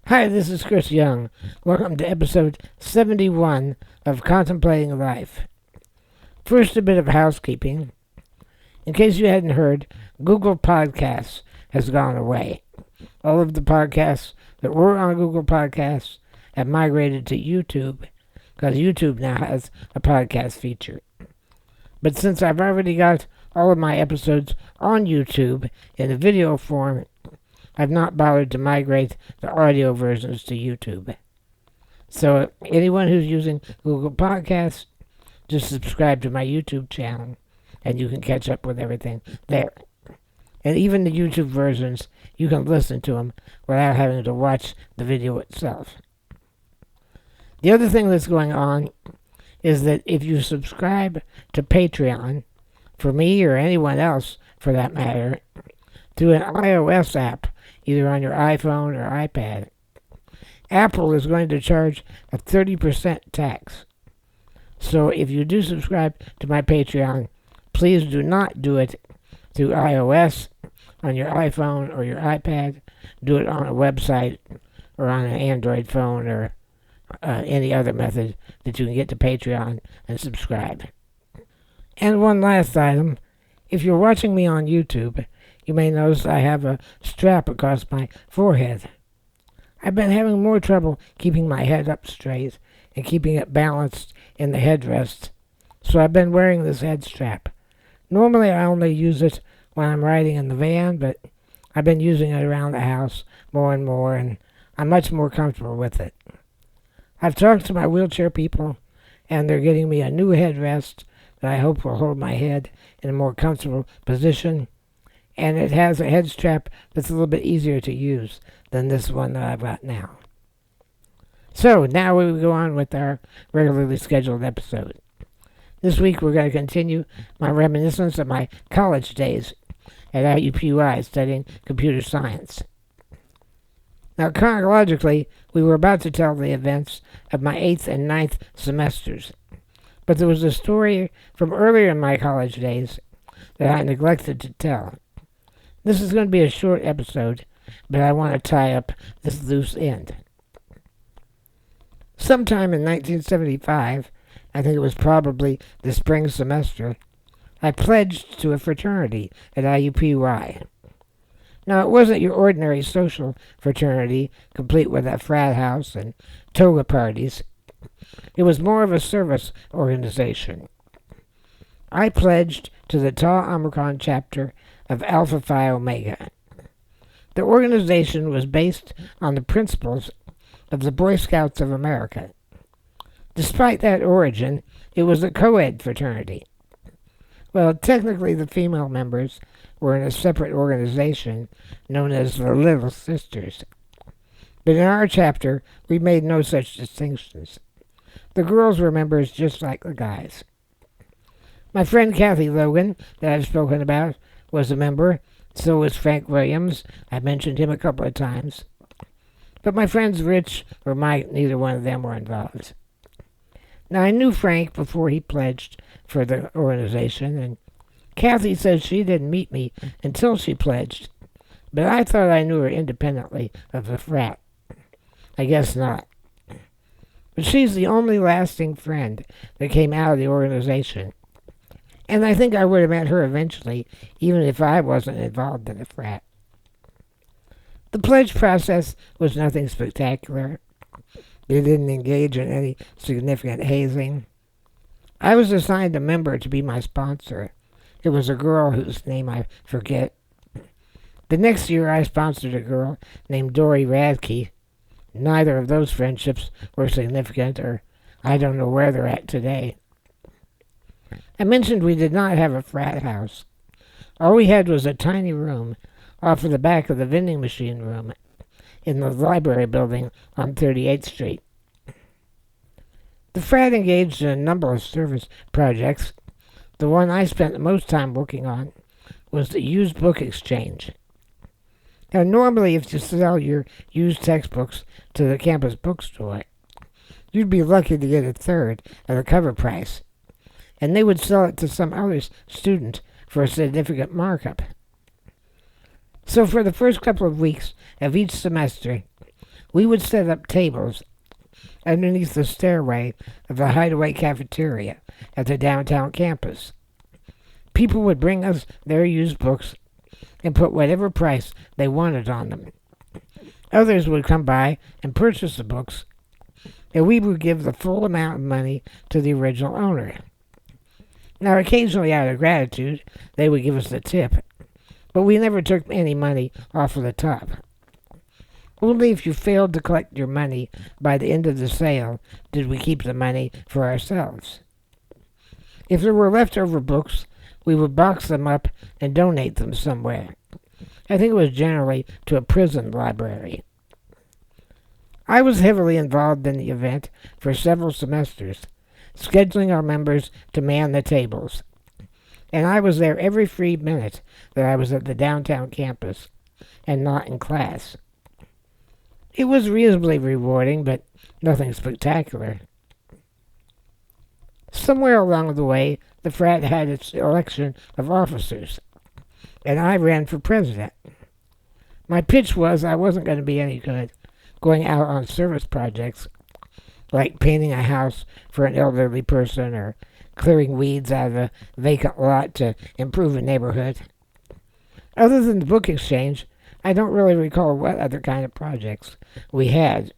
Hi, this is Chris Young. Welcome to episode 71 of Contemplating Life. First, a bit of housekeeping. In case you hadn't heard, Google Podcasts has gone away. All of the podcasts that were on Google Podcasts have migrated to YouTube, because YouTube now has a podcast feature. But since I've already got all of my episodes on YouTube in a video form, I've not bothered to migrate the audio versions to YouTube. So anyone who's using Google Podcasts, just subscribe to my YouTube channel and you can catch up with everything there. And even the YouTube versions, you can listen to them without having to watch the video itself. The other thing that's going on is that if you subscribe to Patreon, for me or anyone else for that matter, through an iOS app, either on your iPhone or iPad, Apple is going to charge a 30% tax. So if you do subscribe to my Patreon, please do not do it through iOS on your iPhone or your iPad. Do it on a website or on an Android phone or any other method that you can get to Patreon and subscribe. And one last item. If you're watching me on YouTube, you may notice I have a strap across my forehead. I've been having more trouble keeping my head up straight and keeping it balanced in the headrest, so I've been wearing this head strap. Normally I only use it when I'm riding in the van, but I've been using it around the house more and more, and I'm much more comfortable with it. I've talked to my wheelchair people, and they're getting me a new headrest that I hope will hold my head in a more comfortable position. And it has a head strap that's a little bit easier to use than this one that I've got now. So now we go on with our regularly scheduled episode. This week we're going to continue my reminiscence of my college days at IUPUI studying computer science. Now chronologically, we were about to tell the events of my 8th and 9th semesters, but there was a story from earlier in my college days that I neglected to tell. This is going to be a short episode, but I want to tie up this loose end. Sometime in 1975, I think it was probably the spring semester, I pledged to a fraternity at IUPUI. Now, it wasn't your ordinary social fraternity, complete with a frat house and toga parties. It was more of a service organization. I pledged to the Tau Omicron chapter of Alpha Phi Omega. The organization was based on the principles of the Boy Scouts of America. Despite that origin, it was a co-ed fraternity. Well, technically the female members were in a separate organization known as the Little Sisters. But in our chapter, we made no such distinctions. The girls were members just like the guys. My friend Kathy Logan, that I've spoken about, was a member. So was Frank Williams. I mentioned him a couple of times. But my friends Rich or Mike, neither one of them were involved. Now, I knew Frank before he pledged for the organization, and Kathy says she didn't meet me until she pledged. But I thought I knew her independently of the frat. I guess not. But she's the only lasting friend that came out of the organization. And I think I would have met her eventually, even if I wasn't involved in the frat. The pledge process was nothing spectacular. They didn't engage in any significant hazing. I was assigned a member to be my sponsor. It was a girl whose name I forget. The next year I sponsored a girl named Dory Radke. Neither of those friendships were significant, or I don't know where they're at today. I mentioned we did not have a frat house. All we had was a tiny room off of the back of the vending machine room in the library building on 38th Street. The frat engaged in a number of service projects. The one I spent the most time working on was the used book exchange. Now, normally if you sell your used textbooks to the campus bookstore, you'd be lucky to get a third of the cover price, and they would sell it to some other student for a significant markup. So for the first couple of weeks of each semester, We would set up tables underneath the stairway of the Hideaway cafeteria at the downtown campus. People would bring us their used books and put whatever price they wanted on them. Others would come by and purchase the books, and we would give the full amount of money to the original owner. Now, occasionally, out of gratitude, they would give us a tip, but we never took any money off of the top. Only if you failed to collect your money by the end of the sale did we keep the money for ourselves. If there were leftover books, we would box them up and donate them somewhere. I think it was generally to a prison library. I was heavily involved in the event for several semesters, scheduling our members to man the tables. And I was there every free minute that I was at the downtown campus and not in class. It was reasonably rewarding, but nothing spectacular. Somewhere along the way, the frat had its election of officers, and I ran for president. My pitch was I wasn't going to be any good going out on service projects like painting a house for an elderly person or clearing weeds out of a vacant lot to improve a neighborhood. Other than the book exchange, I don't really recall what other kind of projects we had,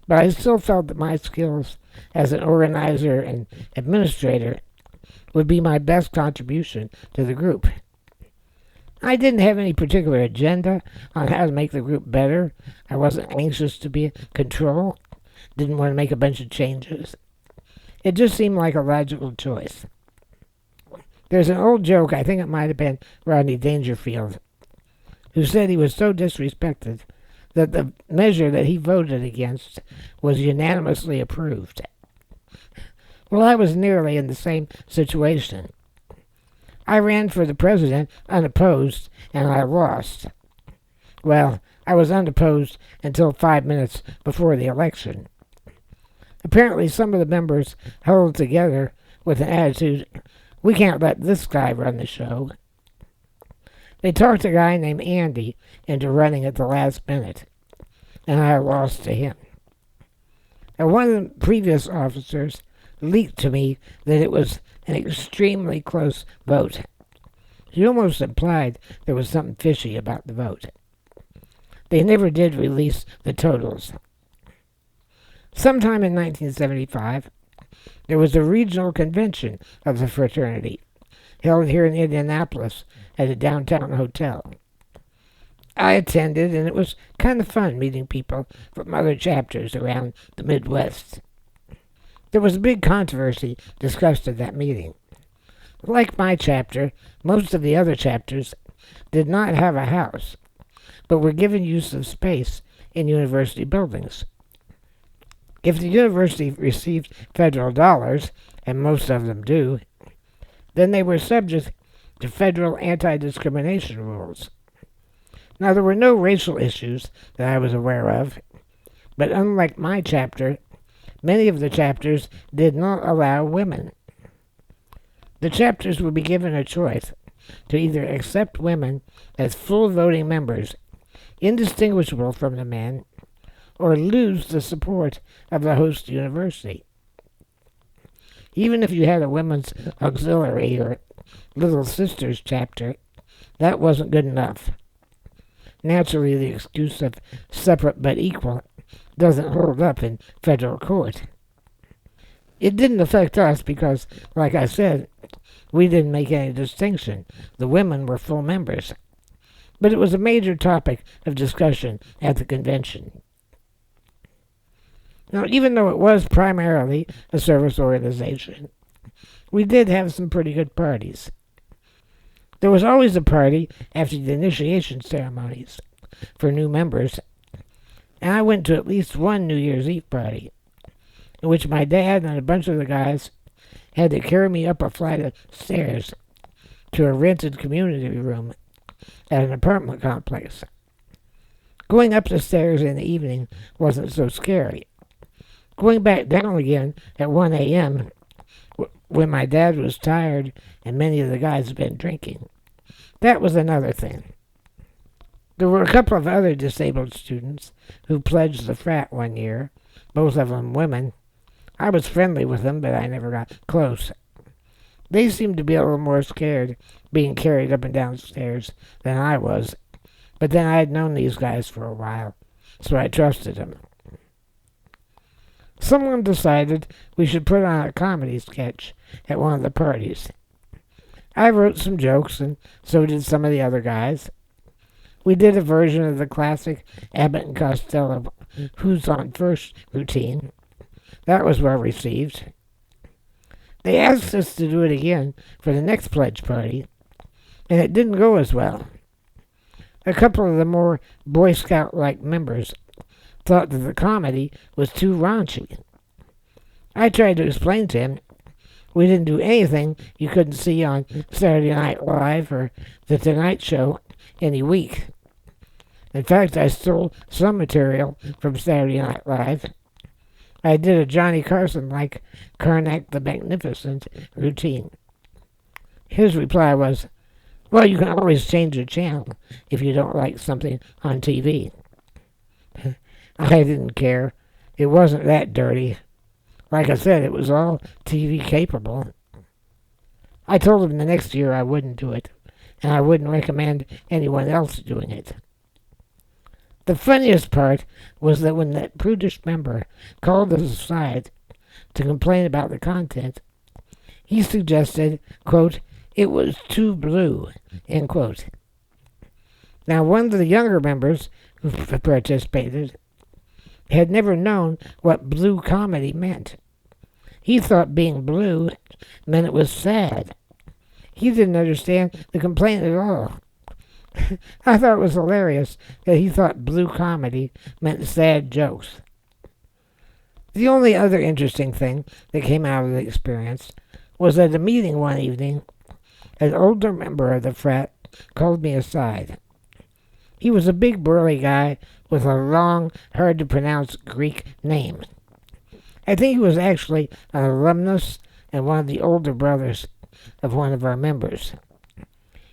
but I still felt that my skills as an organizer and administrator would be my best contribution to the group. I didn't have any particular agenda on how to make the group better. I wasn't anxious to be in control, didn't want to make a bunch of changes. It just seemed like a logical choice. There's an old joke, I think it might have been Rodney Dangerfield, who said he was so disrespected that the measure that he voted against was unanimously approved. Well, I was nearly in the same situation. I ran for the president unopposed, and I lost. Well, I was unopposed until 5 minutes before the election. Apparently, some of the members held together with an attitude, we can't let this guy run the show. They talked a guy named Andy into running at the last minute, and I lost to him. And one of the previous officers leaked to me that it was an extremely close vote. He almost implied there was something fishy about the vote. They never did release the totals. Sometime in 1975, there was a regional convention of the fraternity held here in Indianapolis at a downtown hotel. I attended, and it was kind of fun meeting people from other chapters around the Midwest. There was a big controversy discussed at that meeting. Like my chapter, most of the other chapters did not have a house, but were given use of space in university buildings. If the university received federal dollars, and most of them do, then they were subject to federal anti-discrimination rules. Now, there were no racial issues that I was aware of, but unlike my chapter, many of the chapters did not allow women. The chapters would be given a choice to either accept women as full voting members, indistinguishable from the men, or lose the support of the host university. Even if you had a women's auxiliary or Little Sisters chapter, that wasn't good enough. Naturally, the excuse of separate but equal doesn't hold up in federal court. It didn't affect us because, like I said, we didn't make any distinction. The women were full members. But it was a major topic of discussion at the convention. Now, even though it was primarily a service organization, we did have some pretty good parties. There was always a party after the initiation ceremonies for new members, and I went to at least one New Year's Eve party, in which my dad and a bunch of the guys had to carry me up a flight of stairs to a rented community room at an apartment complex. Going up the stairs in the evening wasn't so scary. Going back down again at 1 a.m. when my dad was tired and many of the guys had been drinking, that was another thing. There were a couple of other disabled students who pledged the frat one year, both of them women. I was friendly with them, but I never got close. They seemed to be a little more scared being carried up and down stairs than I was, but then I had known these guys for a while, so I trusted them. Someone decided we should put on a comedy sketch at one of the parties. I wrote some jokes, and so did some of the other guys. We did a version of the classic Abbott and Costello Who's on First routine. That was well received. They asked us to do it again for the next pledge party, and it didn't go as well. A couple of the more Boy Scout-like members thought that the comedy was too raunchy. I tried to explain to him we didn't do anything you couldn't see on Saturday Night Live or The Tonight Show any week. In fact, I stole some material from Saturday Night Live. I did a Johnny Carson-like Karnak the Magnificent routine. His reply was, well, you can always change the channel if you don't like something on TV. I didn't care. It wasn't that dirty. Like I said, it was all TV capable. I told him the next year I wouldn't do it, and I wouldn't recommend anyone else doing it. The funniest part was that when that prudish member called us aside to complain about the content, he suggested, quote, it was too blue, end quote. Now, one of the younger members who participated had never known what blue comedy meant. He thought being blue meant it was sad. He didn't understand the complaint at all. I thought it was hilarious that he thought blue comedy meant sad jokes. The only other interesting thing that came out of the experience was at a meeting one evening, an older member of the frat called me aside. He was a big burly guy with a long, hard-to-pronounce Greek name. I think he was actually an alumnus and one of the older brothers of one of our members.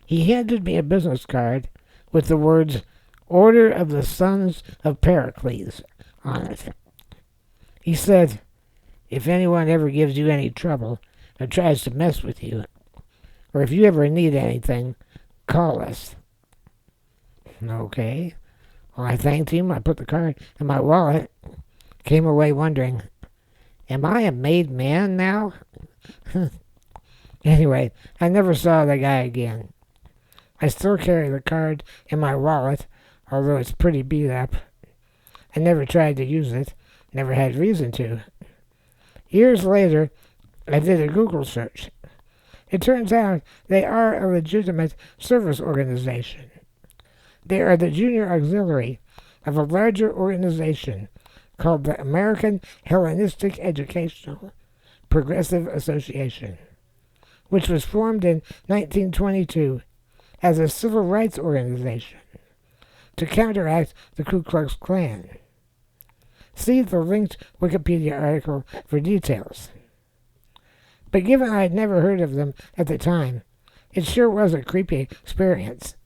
He handed me a business card with the words, Order of the Sons of Pericles, on it. He said, if anyone ever gives you any trouble or tries to mess with you, or if you ever need anything, call us. Okay. Well, I thanked him. I put the card in my wallet. Came away wondering, am I a made man now? Anyway, I never saw the guy again. I still carry the card in my wallet, although it's pretty beat up. I never tried to use it. Never had reason to. Years later, I did a Google search. It turns out they are a legitimate service organization. They are the junior auxiliary of a larger organization called the American Hellenistic Educational Progressive Association, which was formed in 1922 as a civil rights organization to counteract the Ku Klux Klan. See the linked Wikipedia article for details. But given I had never heard of them at the time, it sure was a creepy experience.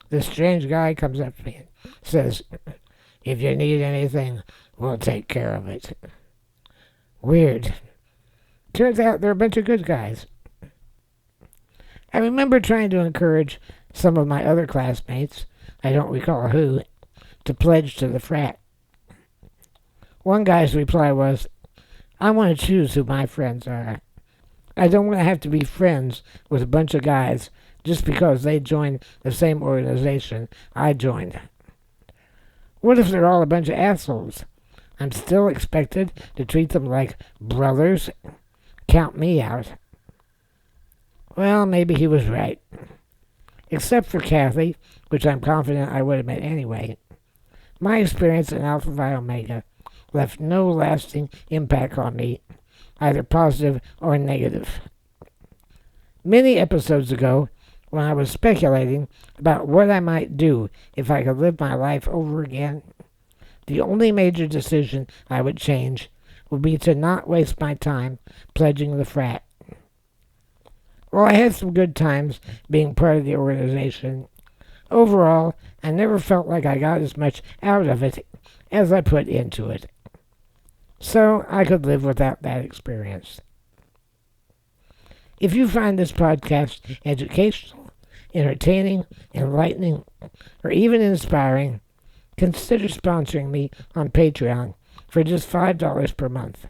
This strange guy comes up to me and says, if you need anything, we'll take care of it. Weird. Turns out they're a bunch of good guys. I remember trying to encourage some of my other classmates, I don't recall who, to pledge to the frat. One guy's reply was, I want to choose who my friends are. I don't want to have to be friends with a bunch of guys just because they joined the same organization I joined. What if they're all a bunch of assholes? I'm still expected to treat them like brothers? Count me out. Well, maybe he was right. Except for Kathy, which I'm confident I would have met anyway, my experience in Alpha Phi Omega left no lasting impact on me, either positive or negative. Many episodes ago, when I was speculating about what I might do if I could live my life over again, the only major decision I would change would be to not waste my time pledging the frat. While I had some good times being part of the organization, Overall, I never felt like I got as much out of it as I put into it. So I could live without that experience. If you find this podcast educational, entertaining, enlightening, or even inspiring, consider sponsoring me on Patreon for just $5 per month.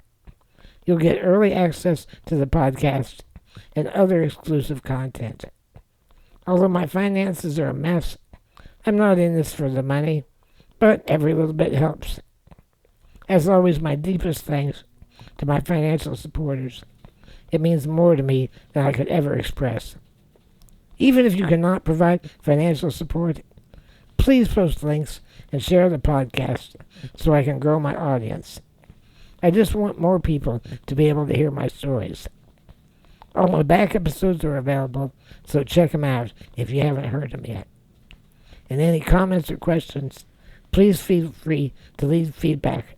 You'll get early access to the podcast and other exclusive content. Although my finances are a mess, I'm not in this for the money, but every little bit helps. As always, my deepest thanks to my financial supporters. It means more to me than I could ever express. Even if you cannot provide financial support, please post links and share the podcast so I can grow my audience. I just want more people to be able to hear my stories. All my back episodes are available, so check them out if you haven't heard them yet. And any comments or questions, please feel free to leave feedback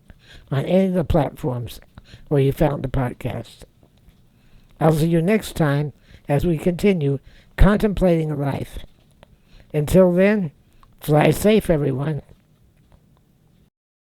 on any of the platforms where you found the podcast. I'll see you next time as we continue contemplating life. Until then, fly safe, everyone.